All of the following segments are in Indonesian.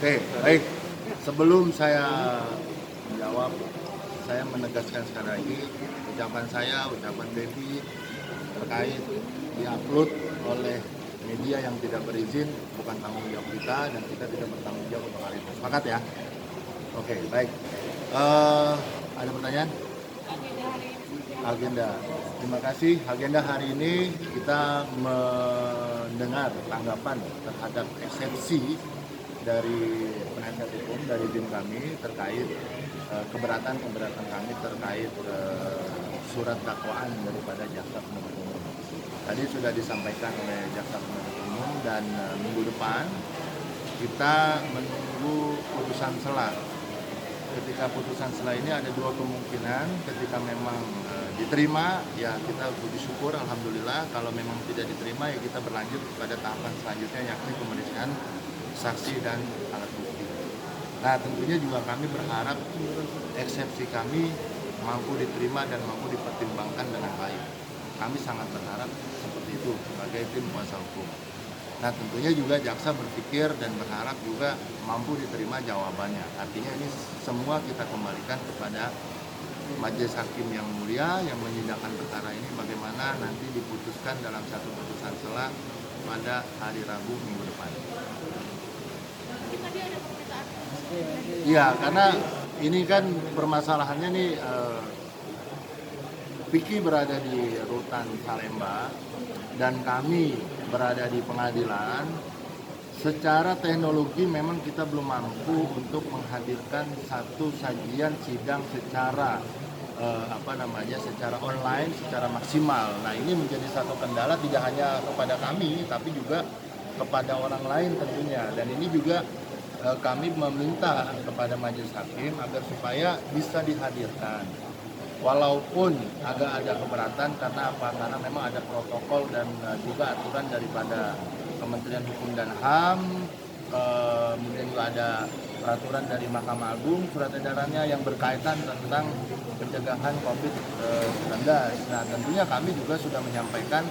Oke, baik. Sebelum saya menjawab, saya menegaskan sekali lagi ucapan Devi terkait diupload oleh media yang tidak berizin bukan tanggung jawab kita dan kita tidak bertanggung jawab untuk hal itu. Sepakat ya? Oke, baik. Ada pertanyaan? Agenda. Terima kasih. Agenda hari ini kita mendengar tanggapan terhadap eksepsi dari penasihat hukum dari tim kami terkait keberatan kami terkait surat dakwaan daripada jaksa penuntut umum. Tadi sudah disampaikan oleh jaksa penuntut umum dan minggu depan kita menunggu putusan sela. Ketika putusan sela ini ada dua kemungkinan, ketika memang diterima ya kita puji syukur alhamdulillah, kalau memang tidak diterima ya kita berlanjut pada tahapan selanjutnya yakni pemeriksaan saksi dan alat bukti. Nah tentunya juga kami berharap eksepsi kami mampu diterima dan mampu dipertimbangkan dengan baik. Kami sangat berharap seperti itu sebagai tim kuasa hukum. Nah tentunya juga jaksa berpikir dan berharap juga mampu diterima jawabannya. Artinya ini semua kita kembalikan kepada majelis hakim yang mulia yang menyidangkan perkara ini bagaimana nanti diputuskan dalam satu putusan sela pada hari Rabu minggu depan. Iya, karena ini kan permasalahannya nih Vicky berada di rutan Salemba dan kami berada di pengadilan. Secara teknologi memang kita belum mampu untuk menghadirkan satu sajian sidang secara secara online, secara maksimal. Nah ini menjadi satu kendala tidak hanya kepada kami, tapi juga kepada orang lain tentunya. Dan ini juga kami meminta kepada majelis hakim agar supaya bisa dihadirkan. Walaupun agak ada keberatan karena apa? Karena memang ada protokol dan juga aturan daripada Kementerian Hukum dan HAM, kemudian juga ada peraturan dari Mahkamah Agung, surat edarannya yang berkaitan tentang pencegahan COVID-19. Nah tentunya kami juga sudah menyampaikan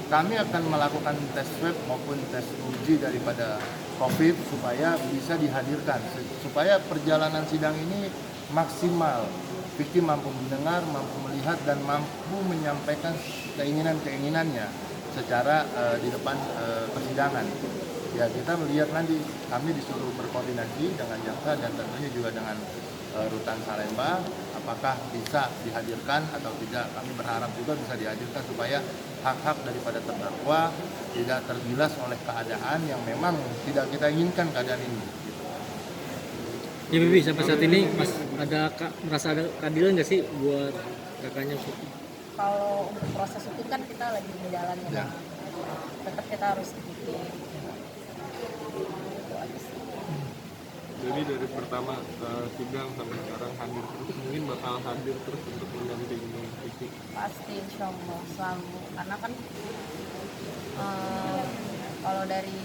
kami akan melakukan tes swab maupun tes uji daripada COVID supaya bisa dihadirkan, supaya perjalanan sidang ini maksimal. Vicky mampu mendengar, mampu melihat, dan mampu menyampaikan keinginan-keinginannya secara di depan persidangan. Ya kita melihat nanti, kami disuruh berkoordinasi dengan jaksa dan tentunya juga dengan rutan Salemba, apakah bisa dihadirkan atau tidak. Kami berharap juga bisa dihadirkan supaya hak-hak daripada terdakwa tidak tergilas oleh keadaan yang memang tidak kita inginkan keadaan ini. Ya Bibi, sampai saat ini merasa ada keadilan nggak sih buat kakaknya? Kalau untuk proses hukum kan kita lagi menjalani ya. Tetap kita harus ikuti. Jadi dari pertama sidang sampai sekarang hadir terus, mungkin bakal hadir terus untuk mendampingi Vicky. Pasti insya Allah selalu. Karena kan kalau dari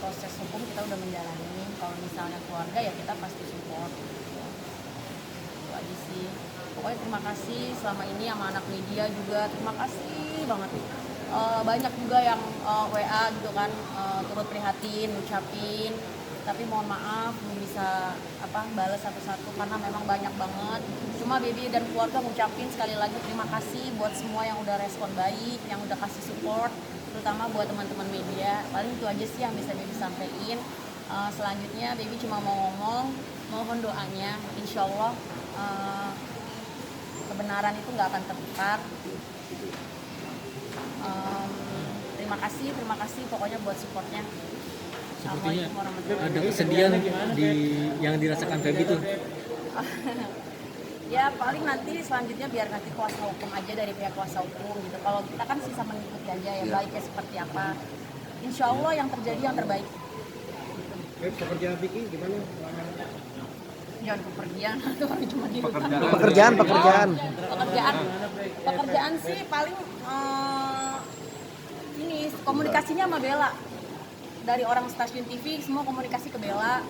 proses hukum kita udah menjalani. Kalau misalnya keluarga ya kita pasti support. Itu aja sih. Pokoknya terima kasih selama ini sama anak media juga, terima kasih banget. Banyak juga yang WA gitu kan, turut prihatin, ngucapin, tapi mohon maaf belum bisa balas satu-satu karena memang banyak banget. Cuma Baby dan keluarga ngucapin sekali lagi terima kasih buat semua yang udah respon baik, yang udah kasih support, terutama buat teman-teman media. Paling itu aja sih yang bisa Baby sampaikan. Selanjutnya Baby cuma mau ngomong, mohon doanya, insya Allah kebenaran itu nggak akan tertukar. Terima kasih pokoknya buat supportnya. Sepertinya ada kesedihan yang dirasakan Feby tuh. Ya paling nanti selanjutnya biar nanti kuasa hukum aja dari pihak kuasa hukum gitu. Kalau kita kan sisa mengikuti aja ya baiknya seperti apa. Insya Allah yang terjadi yang terbaik. Pekerjaan Vicky gimana? Jangan kepergian atau cuma di hutan. Pekerjaan sih paling ini komunikasinya sama Bella. Dari orang stasiun TV semua komunikasi ke Bella.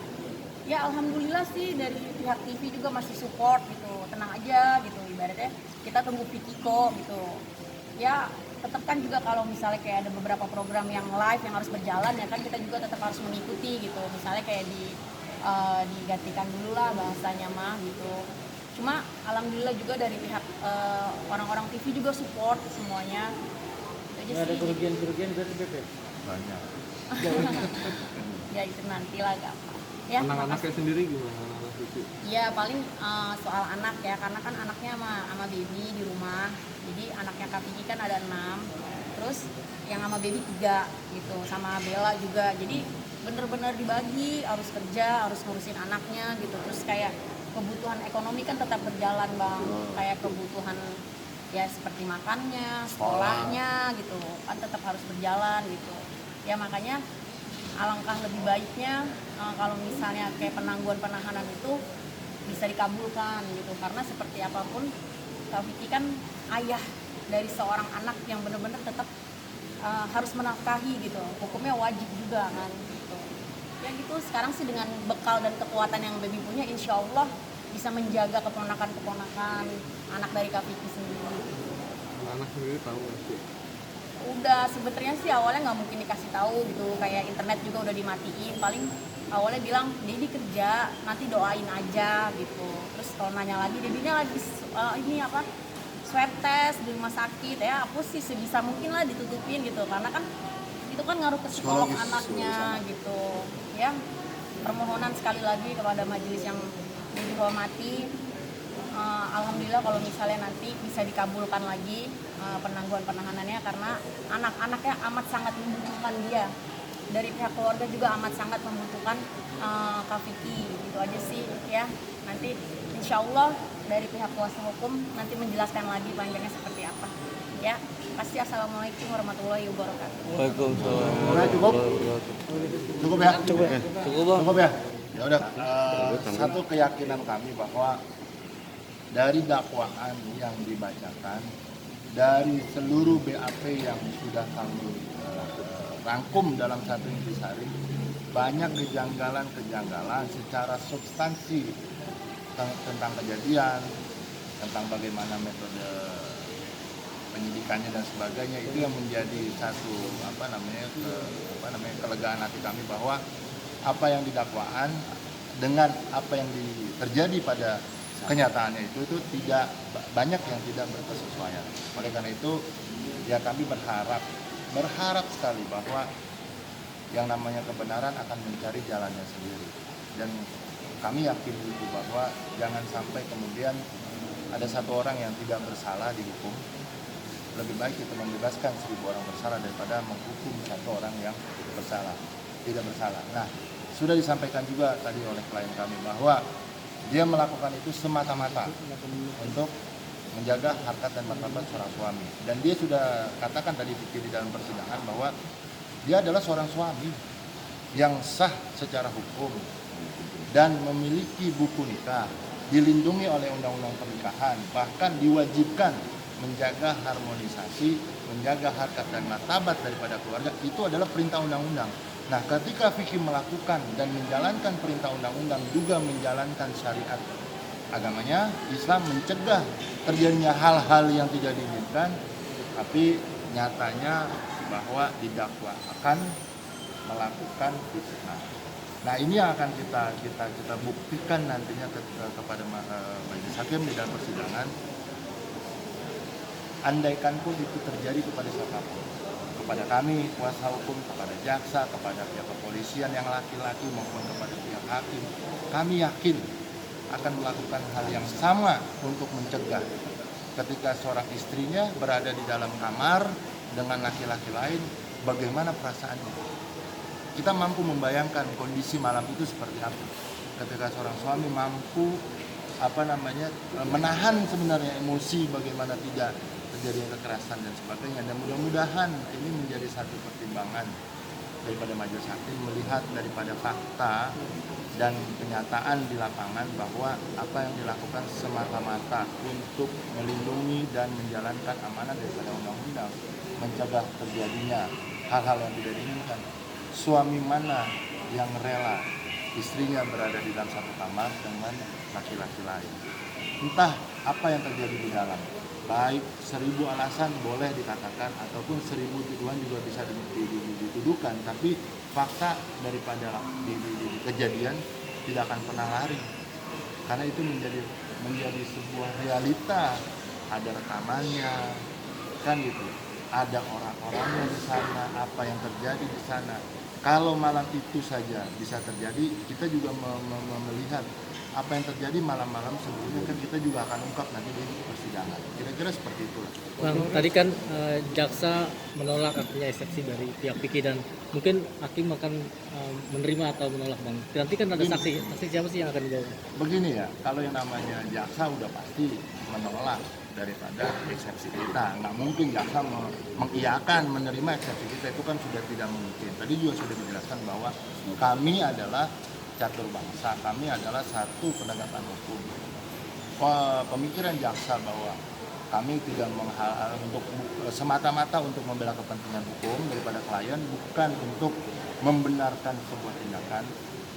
Ya alhamdulillah sih dari pihak TV juga masih support gitu. Tenang aja gitu ibaratnya kita tunggu Vicky kok gitu. Ya tetap kan juga kalau misalnya kayak ada beberapa program yang live yang harus berjalan ya kan kita juga tetap harus mengikuti gitu. Misalnya kayak digantikan dulu lah bahasanya mah gitu. Cuma alhamdulillah juga dari pihak orang-orang TV juga support semuanya. Itu aja Nggak ada sih. kerugian berarti BP? Banyak. Ya itu nantilah gampang. Ya, Anak-anaknya sendiri gimana anak cucu? ya paling soal anak ya, karena kan anaknya sama baby di rumah. Jadi anaknya Kak Vicky kan ada 6, terus yang sama baby 3 gitu, sama Bella juga. Jadi bener-bener dibagi, harus kerja, harus ngurusin anaknya gitu. Terus kayak kebutuhan ekonomi kan tetap berjalan bang, kayak kebutuhan ya seperti makannya, sekolahnya gitu, kan tetap harus berjalan gitu. Ya makanya alangkah lebih baiknya kalau misalnya kayak penangguhan penahanan itu bisa dikabulkan gitu, karena seperti apapun Kak Vicky kan ayah dari seorang anak yang benar-benar tetap harus menafkahi gitu, hukumnya wajib juga kan gitu. Ya gitu, sekarang sih dengan bekal dan kekuatan yang baby punya, insya Allah bisa menjaga keponakan-keponakan anak dari Kak Vicky sendiri. Anak-anak sendiri tahu nggak sih? Udah sebenarnya sih awalnya nggak mungkin dikasih tahu gitu, kayak internet juga udah dimatiin, paling awalnya bilang Dedi kerja nanti doain aja gitu. Terus kalau nanya lagi Dedinya lagi ini apa swab test di rumah sakit, ya aku sih sebisa mungkin lah ditutupin gitu, karena kan itu kan ngaruh ke psikolog Psikologis, anaknya gitu ya. Permohonan sekali lagi kepada majelis yang dihormati, alhamdulillah kalau misalnya nanti bisa dikabulkan lagi penangguhan penahanannya, karena anak-anaknya amat sangat membutuhkan dia. Dari pihak keluarga juga amat sangat membutuhkan Kak Vicky, gitu aja sih ya. Nanti insya Allah dari pihak kuasa hukum nanti menjelaskan lagi panjangnya seperti apa ya. Pasti assalamualaikum warahmatullahi wabarakatuh. Udah cukup? Cukup ya? Cukup ya? Cukup ya? Ya udah, satu keyakinan kami bahwa dari dakwaan yang dibacakan, dari seluruh BAP yang sudah kami rangkum dalam satu intisari, banyak kejanggalan-kejanggalan secara substansi tentang kejadian, tentang bagaimana metode penyidikannya dan sebagainya. Itu yang menjadi satu kelegaan hati kami bahwa apa yang didakwaan dengan apa yang terjadi pada kenyataannya itu tidak banyak yang tidak berkesesuaian. Oleh karena itu ya kami berharap sekali bahwa yang namanya kebenaran akan mencari jalannya sendiri, dan kami yakin itu bahwa jangan sampai kemudian ada satu orang yang tidak bersalah dihukum. Lebih baik kita membebaskan 1000 orang bersalah daripada menghukum satu orang yang tidak bersalah. Nah, sudah disampaikan juga tadi oleh klien kami bahwa dia melakukan itu semata-mata untuk menjaga harkat dan martabat seorang suami. Dan dia sudah katakan tadi di dalam persidangan bahwa dia adalah seorang suami yang sah secara hukum dan memiliki buku nikah, dilindungi oleh undang-undang pernikahan, bahkan diwajibkan menjaga harmonisasi, menjaga harkat dan martabat daripada keluarga. Itu adalah perintah undang-undang. Nah, ketika Vicky melakukan dan menjalankan perintah undang-undang, juga menjalankan syariat agamanya, Islam mencegah terjadinya hal-hal yang tidak diinginkan, tapi nyatanya bahwa didakwa akan melakukan fitnah. Nah, ini yang akan kita buktikan nantinya kepada majelis hakim di dalam persidangan. Andaikan pun itu terjadi kepada siapapun, kepada kami kuasa hukum, kepada jaksa, kepada pihak kepolisian yang laki-laki maupun kepada pihak hakim, kami yakin akan melakukan hal yang sama untuk mencegah ketika seorang istrinya berada di dalam kamar dengan laki-laki lain, bagaimana perasaannya. Kita mampu membayangkan kondisi malam itu seperti apa ketika seorang suami mampu menahan sebenarnya emosi, bagaimana tidak terjadi kekerasan dan sebagainya. Dan mudah-mudahan ini menjadi satu pertimbangan daripada majelis hakim melihat daripada fakta dan kenyataan di lapangan bahwa apa yang dilakukan semata-mata untuk melindungi dan menjalankan amanat daripada undang-undang, mencegah terjadinya hal-hal yang tidak diinginkan. Suami mana yang rela istrinya berada di dalam satu kamar dengan laki-laki lain? Entah apa yang terjadi di dalam, baik 1000 alasan boleh dikatakan ataupun 1000 tuduhan juga bisa dituduhkan, tapi fakta daripada di kejadian tidak akan pernah lari karena itu menjadi sebuah realita. Ada rekamannya kan gitu, ada orang-orangnya di sana, apa yang terjadi di sana. Kalau malam itu saja bisa terjadi, kita juga melihat apa yang terjadi malam-malam sebelumnya kan kita juga akan ungkap nanti di persidangan. Kira-kira seperti itulah. Bang, tadi kan jaksa menolak artinya eksepsi dari pihak Piki dan mungkin hakim akan menerima atau menolak, Bang. Nanti kan ada saksi siapa sih yang akan dibawa? Begini ya, kalau yang namanya jaksa udah pasti menolak daripada eksepsi kita. Nggak mungkin jaksa mengiyakan menerima eksepsi kita, itu kan sudah tidak mungkin. Tadi juga sudah dijelaskan bahwa kami adalah catur bangsa, kami adalah satu penegakan hukum. Pemikiran jaksa bahwa kami tidak untuk semata-mata untuk membela kepentingan hukum daripada klien, bukan untuk membenarkan sebuah tindakan.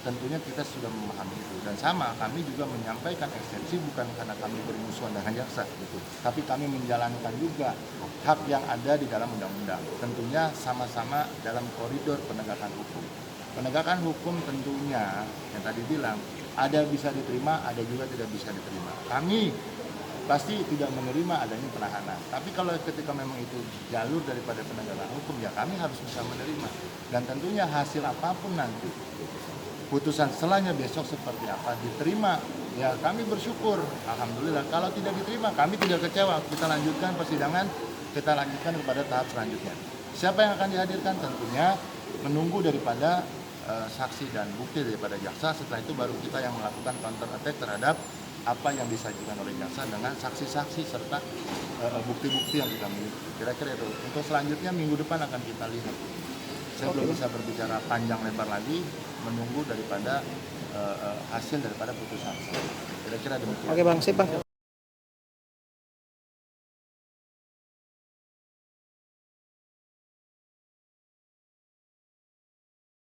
Tentunya kita sudah memahami itu, dan sama kami juga menyampaikan eksepsi bukan karena kami bermusuhan dengan jaksa gitu, tapi kami menjalankan juga hak yang ada di dalam undang-undang, tentunya sama-sama dalam koridor penegakan hukum. Penegakan hukum tentunya yang tadi bilang ada bisa diterima, ada juga tidak bisa diterima. Kami pasti tidak menerima adanya penahanan, tapi kalau ketika memang itu jalur daripada penegakan hukum, ya kami harus bisa menerima, dan tentunya hasil apapun nanti putusan setelahnya besok seperti apa diterima, ya kami bersyukur, alhamdulillah. Kalau tidak diterima, kami tidak kecewa, kita lanjutkan persidangan, kita lanjutkan kepada tahap selanjutnya. Siapa yang akan dihadirkan? Tentunya menunggu daripada saksi dan bukti daripada jaksa. Setelah itu baru kita yang melakukan counter attack terhadap apa yang disajikan oleh jaksa dengan saksi-saksi serta bukti-bukti yang kita miliki. Kira-kira itu. Untuk selanjutnya minggu depan akan kita lihat. Saya belum bisa berbicara panjang lebar lagi, menunggu daripada hasil daripada putusan. Kira-kira demikian. Oke Bang, sip Bang.